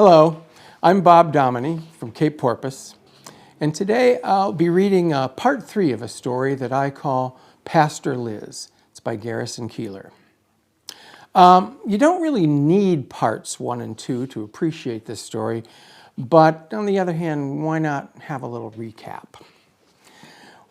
Hello, I'm Bob Domine from Cape Porpoise, and today I'll be reading part 3 of a story that I call Pastor Liz. It's by Garrison Keillor. You don't really need parts 1 and 2 to appreciate this story, but on the other hand, why not have a little recap?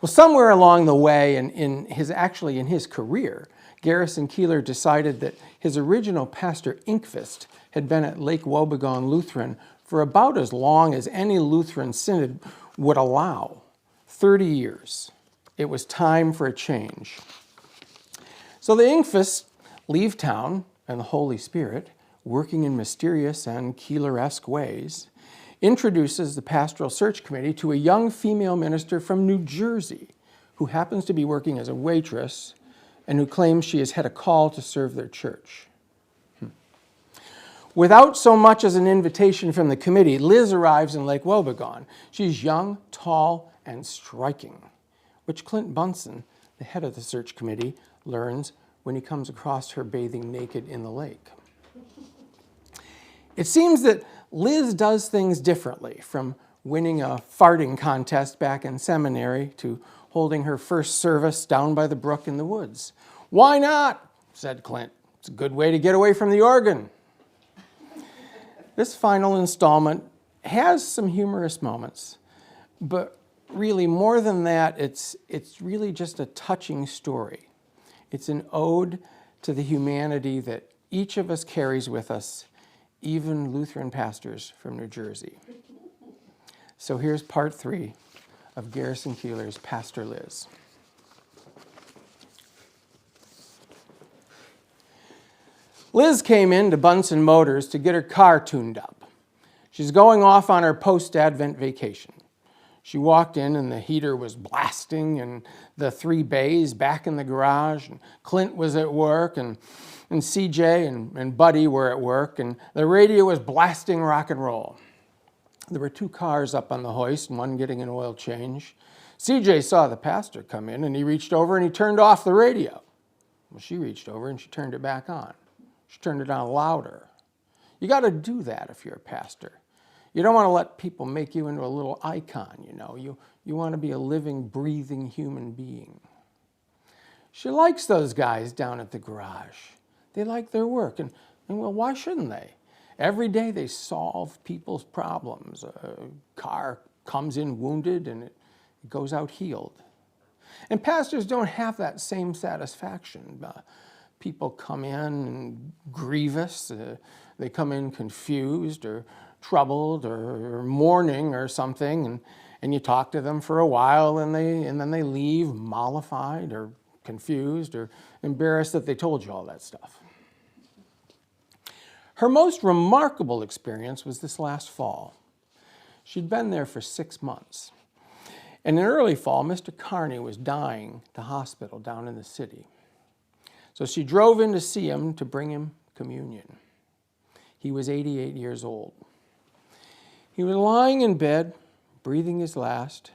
Well, somewhere along the way in his career, Garrison Keillor decided that his original pastor, Inkvist, had been at Lake Wobegon Lutheran for about as long as any Lutheran synod would allow, 30 years. It was time for a change. So the Inkvists leave town, and the Holy Spirit, working in mysterious and Keillor-esque ways, introduces the pastoral search committee to a young female minister from New Jersey who happens to be working as a waitress and who claims she has had a call to serve their church. Without so much as an invitation from the committee, Liz arrives in Lake Wobegon. She's young, tall, and striking, which Clint Bunsen, the head of the search committee, learns when he comes across her bathing naked in the lake. It seems that Liz does things differently, from winning a farting contest back in seminary to holding her first service down by the brook in the woods. "Why not?" said Clint. "It's a good way to get away from the organ." This final installment has some humorous moments, but really more than that, it's really just a touching story. It's an ode to the humanity that each of us carries with us, even Lutheran pastors from New Jersey. So here's part 3 of Garrison Keillor's Pastor Liz. Liz came in to Bunsen Motors to get her car tuned up. She's going off on her post-Advent vacation. She walked in and the heater was blasting and the 3 bays back in the garage, and Clint was at work, and CJ and Buddy were at work, and the radio was blasting rock and roll. There were 2 cars up on the hoist and one getting an oil change. CJ saw the pastor come in and he reached over and he turned off the radio. Well, she reached over and she turned it back on. She turned it on louder. You got to do that if you're a pastor. You don't want to let people make you into a little icon, you know. You want to be a living, breathing human being. She likes those guys down at the garage. They like their work, and well, why shouldn't they? Every day they solve people's problems. A car comes in wounded and it goes out healed. And pastors don't have that same satisfaction. People come in grievous. They come in confused or troubled or mourning or something, and you talk to them for a while, and then they leave mollified or confused or embarrassed that they told you all that stuff. Her most remarkable experience was this last fall. She'd been there for 6 months. And in early fall, Mr. Carney was dying at the hospital down in the city. So she drove in to see him to bring him communion. He was 88 years old. He was lying in bed, breathing his last,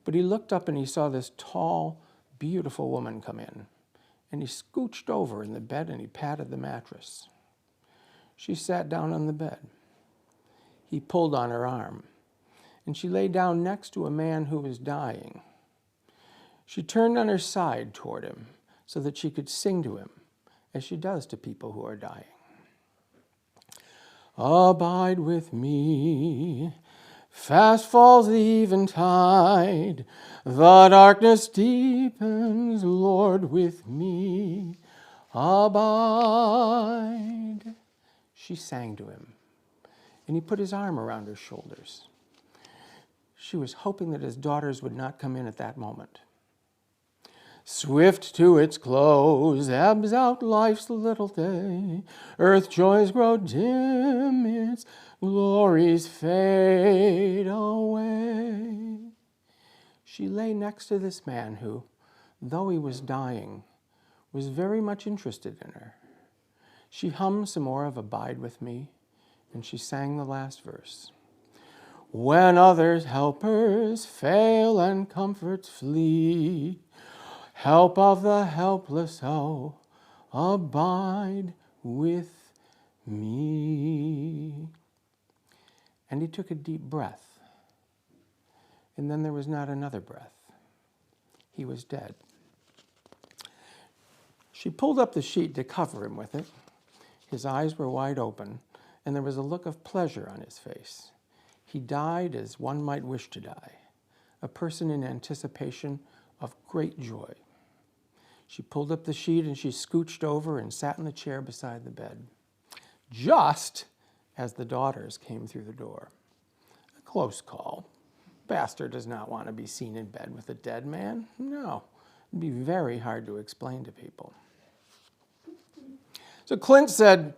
but he looked up and he saw this tall, beautiful woman come in. And he scooched over in the bed and he patted the mattress. She sat down on the bed. He pulled on her arm, and she lay down next to a man who was dying. She turned on her side toward him so that she could sing to him, as she does to people who are dying. "Abide with me, fast falls the eventide, the darkness deepens, Lord, with me, abide." She sang to him, and he put his arm around her shoulders. She was hoping that his daughters would not come in at that moment. "Swift to its close ebbs out life's little day, earth joys grow dim, its glories fade away." She lay next to this man who, though he was dying, was very much interested in her. She hummed some more of "Abide with Me," and she sang the last verse. "When others' helpers fail and comforts flee, help of the helpless, oh, abide with me." And he took a deep breath. And then there was not another breath. He was dead. She pulled up the sheet to cover him with it. His eyes were wide open, and there was a look of pleasure on his face. He died as one might wish to die, a person in anticipation of great joy. She pulled up the sheet and she scooched over and sat in the chair beside the bed, just as the daughters came through the door. A close call. Pastor does not want to be seen in bed with a dead man. No, it'd be very hard to explain to people. So Clint said,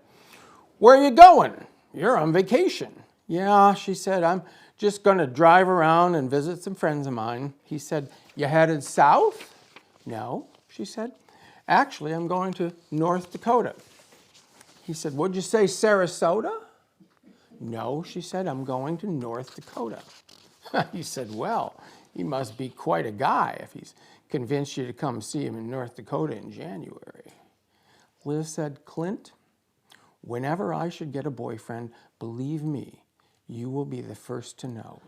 "Where are you going? You're on vacation." "Yeah," she said, "I'm just going to drive around and visit some friends of mine." He said, "You headed south?" "No," she said. "Actually, I'm going to North Dakota." He said, "What'd you say, Sarasota?" "No," she said, "I'm going to North Dakota." He said, "Well, he must be quite a guy if he's convinced you to come see him in North Dakota in January." Liz said, "Clint, whenever I should get a boyfriend, believe me, you will be the first to know."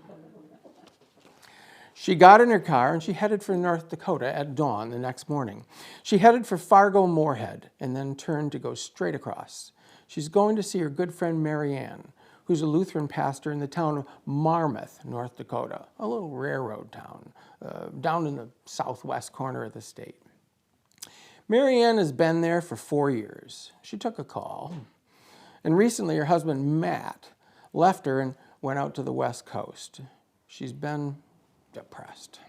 She got in her car and she headed for North Dakota at dawn the next morning. She headed for Fargo-Moorhead and then turned to go straight across. She's going to see her good friend Mary Ann, who's a Lutheran pastor in the town of Marmarth, North Dakota, a little railroad town down in the southwest corner of the state. Mary Ann has been there for 4 years. She took a call, and recently her husband Matt left her and went out to the West Coast. She's been depressed.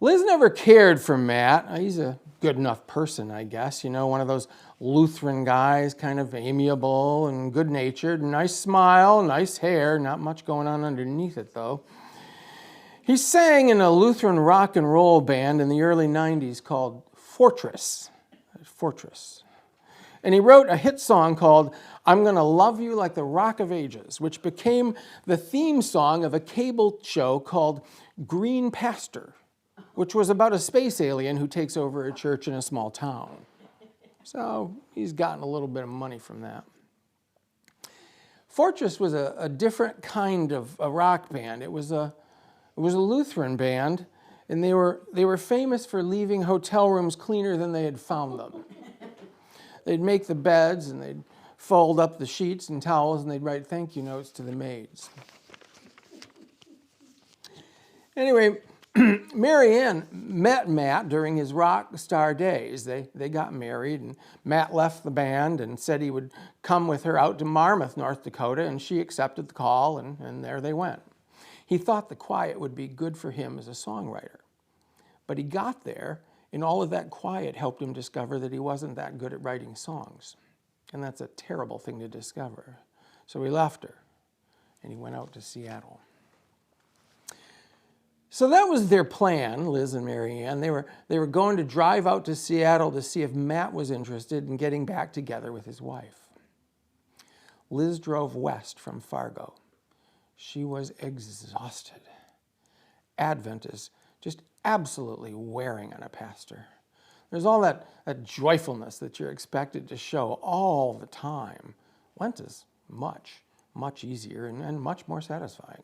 Liz never cared for Matt. He's a good enough person, I guess. You know, one of those Lutheran guys, kind of amiable and good-natured, nice smile, nice hair, not much going on underneath it, though. He sang in a Lutheran rock and roll band in the early 90s called Fortress. And he wrote a hit song called "I'm Gonna Love You Like the Rock of Ages," which became the theme song of a cable show called Green Pastor, which was about a space alien who takes over a church in a small town. So he's gotten a little bit of money from that. Fortress was a different kind of a rock band. It was a Lutheran band, and they were famous for leaving hotel rooms cleaner than they had found them. They'd make the beds and they'd fold up the sheets and towels and they'd write thank you notes to the maids. Anyway, Mary Ann met Matt during his rock star days. They got married, and Matt left the band and said he would come with her out to Marmarth, North Dakota, and she accepted the call, and there they went. He thought the quiet would be good for him as a songwriter. But he got there, and all of that quiet helped him discover that he wasn't that good at writing songs. And that's a terrible thing to discover. So he left her, and he went out to Seattle. So that was their plan, Liz and Mary Ann. They were going to drive out to Seattle to see if Matt was interested in getting back together with his wife. Liz drove west from Fargo. She was exhausted. Advent is just absolutely wearing on a pastor. There's all that joyfulness that you're expected to show all the time. Lent is much, much easier and much more satisfying.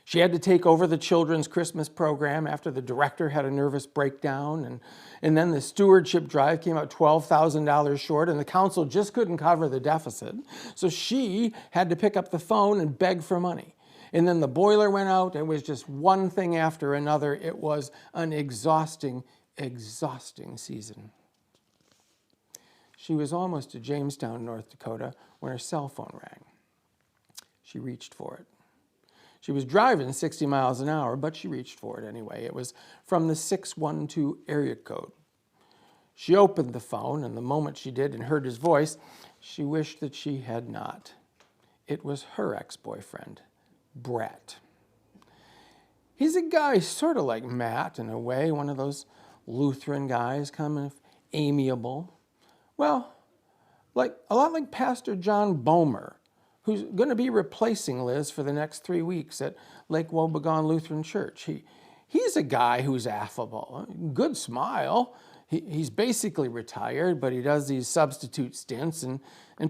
She had to take over the children's Christmas program after the director had a nervous breakdown, and then the stewardship drive came out $12,000 short, and the council just couldn't cover the deficit. So she had to pick up the phone and beg for money. And then the boiler went out. It was just one thing after another. It was an exhausting season. She was almost to Jamestown, North Dakota, when her cell phone rang. She reached for it. She was driving 60 miles an hour, but she reached for it anyway. It was from the 612 area code. She opened the phone, and the moment she did and heard his voice, she wished that she had not. It was her ex-boyfriend, Brett. He's a guy sort of like Matt in a way, one of those Lutheran guys, kind of amiable. Well, a lot like Pastor John Bomer, who's going to be replacing Liz for the next 3 weeks at Lake Wobegon Lutheran Church. He's a guy who's affable, good smile. He's basically retired, but he does these substitute stints, and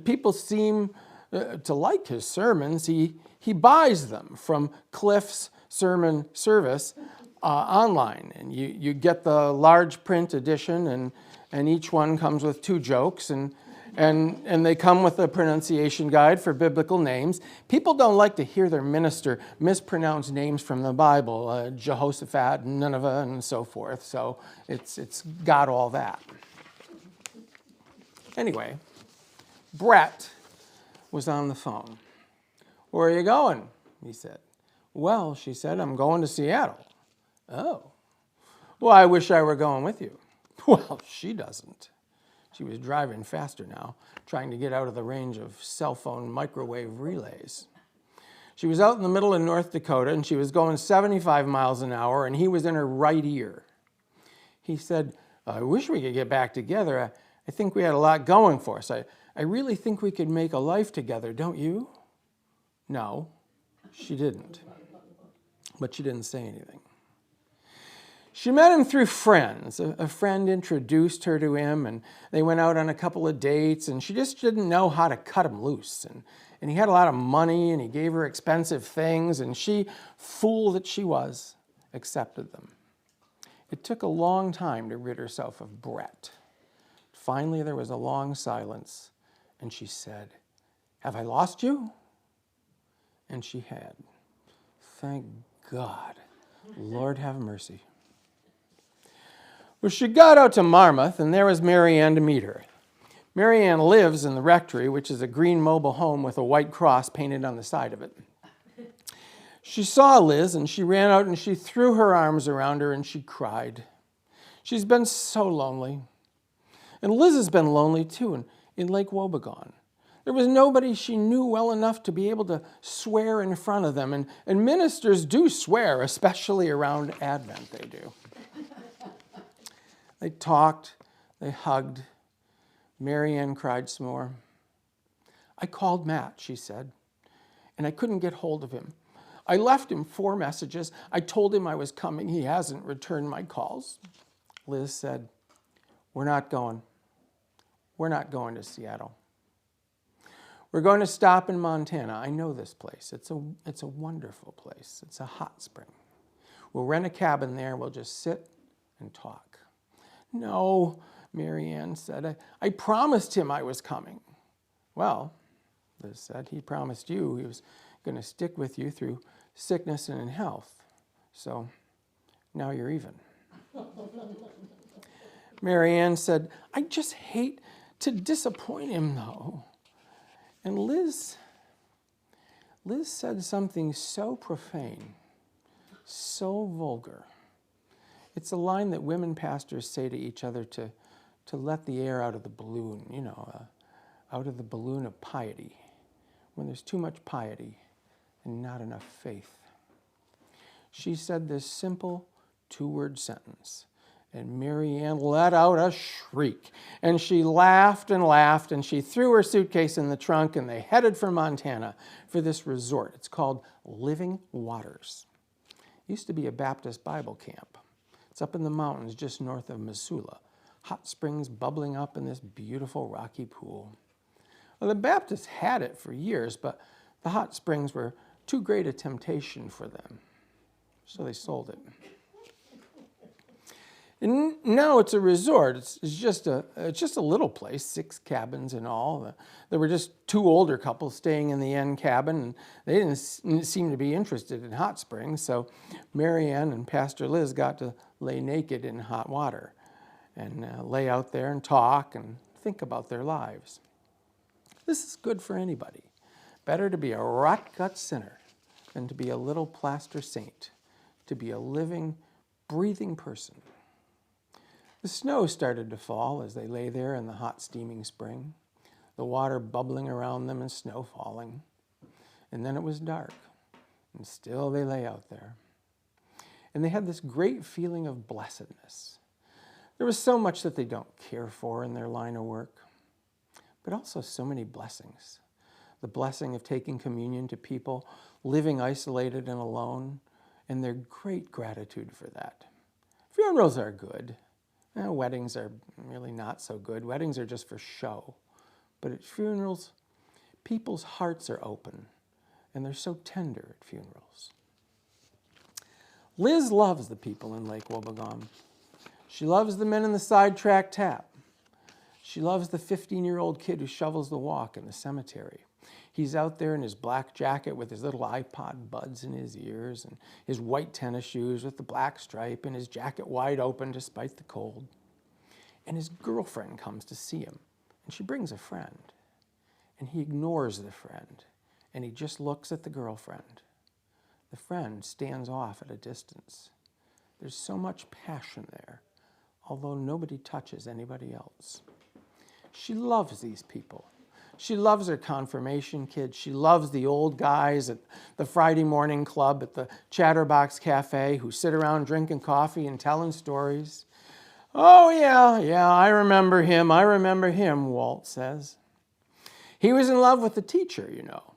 people seem to like his sermons, he buys them from Cliff's Sermon Service online. And you get the large print edition, and each one comes with 2 jokes, and they come with a pronunciation guide for biblical names. People don't like to hear their minister mispronounce names from the Bible, Jehoshaphat, Nineveh, and so forth. So it's got all that. Anyway, Brett was on the phone. "Where are you going?" he said. "Well," she said, "I'm going to Seattle." "Oh. Well, I wish I were going with you." Well, she doesn't. She was driving faster now, trying to get out of the range of cell phone microwave relays. She was out in the middle of North Dakota, and she was going 75 miles an hour, and he was in her right ear. He said, "I wish we could get back together. I think we had a lot going for us. I really think we could make a life together, don't you?" No, she didn't. But she didn't say anything. She met him through friends. A friend introduced her to him, and they went out on a couple of dates, and she just didn't know how to cut him loose. And he had a lot of money, and he gave her expensive things, and she, fool that she was, accepted them. It took a long time to rid herself of Brett. Finally, there was a long silence, and she said, "Have I lost you?" And she had. Thank God. Lord have mercy. Well, she got out to Marmouth, and there was Mary Ann to meet her. Mary Ann lives in the rectory, which is a green mobile home with a white cross painted on the side of it. She saw Liz, and she ran out, and she threw her arms around her, and she cried. She's been so lonely. And Liz has been lonely, too, in Lake Wobegon. There was nobody she knew well enough to be able to swear in front of them. And ministers do swear, especially around Advent, they do. They talked, they hugged. Mary Ann cried some more. "I called Matt," she said, "and I couldn't get hold of him. I left him 4 messages. I told him I was coming. He hasn't returned my calls." Liz said, We're not going to Seattle. We're going to stop in Montana. I know this place. It's a wonderful place. It's a hot spring. We'll rent a cabin there. We'll just sit and talk." "No," Mary Ann said. I promised him I was coming." "Well," Liz said, "he promised you he was going to stick with you through sickness and in health. So now you're even." Mary Ann said, "I just hate to disappoint him, though." And Liz said something so profane, so vulgar. It's a line that women pastors say to each other to let the air out of the balloon, out of the balloon of piety, when there's too much piety and not enough faith. She said this simple 2-word sentence, and Mary Ann let out a shriek, and she laughed and laughed, and she threw her suitcase in the trunk, and they headed for Montana for this resort. It's called Living Waters. It used to be a Baptist Bible camp. It's up in the mountains just north of Missoula. Hot springs bubbling up in this beautiful rocky pool. Well, the Baptists had it for years, but the hot springs were too great a temptation for them, so they sold it. And now it's a resort. It's just a little place, 6 cabins in all. There were just 2 older couples staying in the end cabin, and they didn't seem to be interested in hot springs. So Mary Ann and Pastor Liz got to lay naked in hot water and lay out there and talk and think about their lives. This is good for anybody. Better to be a rot-gut sinner than to be a little plaster saint, to be a living, breathing person. The snow started to fall as they lay there in the hot, steaming spring, the water bubbling around them and snow falling. And then it was dark, and still they lay out there. And they had this great feeling of blessedness. There was so much that they don't care for in their line of work, but also so many blessings. The blessing of taking communion to people living isolated and alone, and their great gratitude for that. Funerals are good. Weddings are really not so good. Weddings are just for show. But at funerals, people's hearts are open, and they're so tender at funerals. Liz loves the people in Lake Wobegon. She loves the men in the sidetrack tap. She loves the 15-year-old kid who shovels the walk in the cemetery. He's out there in his black jacket with his little iPod buds in his ears and his white tennis shoes with the black stripe and his jacket wide open despite the cold. And his girlfriend comes to see him, and she brings a friend. And he ignores the friend, and he just looks at the girlfriend. The friend stands off at a distance. There's so much passion there, although nobody touches anybody else. She loves these people. She loves her confirmation kids. She loves the old guys at the Friday morning club at the Chatterbox Cafe who sit around drinking coffee and telling stories. Oh, yeah, I remember him, Walt says. He was in love with the teacher, you know.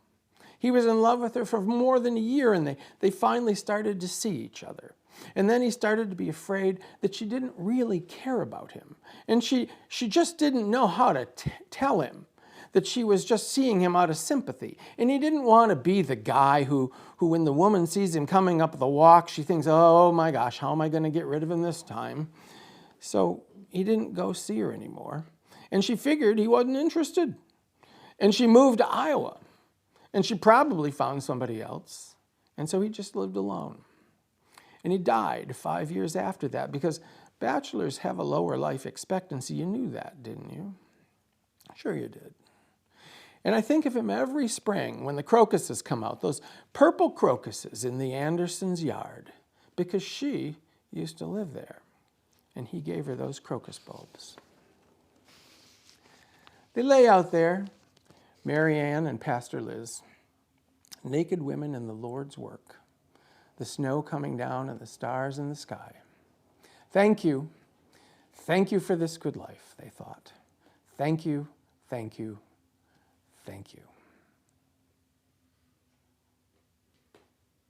He was in love with her for more than a year, and they finally started to see each other. And then he started to be afraid that she didn't really care about him. And she just didn't know how to tell him that she was just seeing him out of sympathy. And he didn't want to be the guy who when the woman sees him coming up the walk, she thinks, oh my gosh, how am I going to get rid of him this time? So he didn't go see her anymore. And she figured he wasn't interested. And she moved to Iowa. And she probably found somebody else. And so he just lived alone. And he died 5 years after that because bachelors have a lower life expectancy. You knew that, didn't you? Sure you did. And I think of him every spring when the crocuses come out, those purple crocuses in the Andersons' yard, because she used to live there. And he gave her those crocus bulbs. They lay out there, Mary Ann and Pastor Liz, naked women in the Lord's work, the snow coming down and the stars in the sky. Thank you for this good life, they thought. Thank you, thank you, thank you.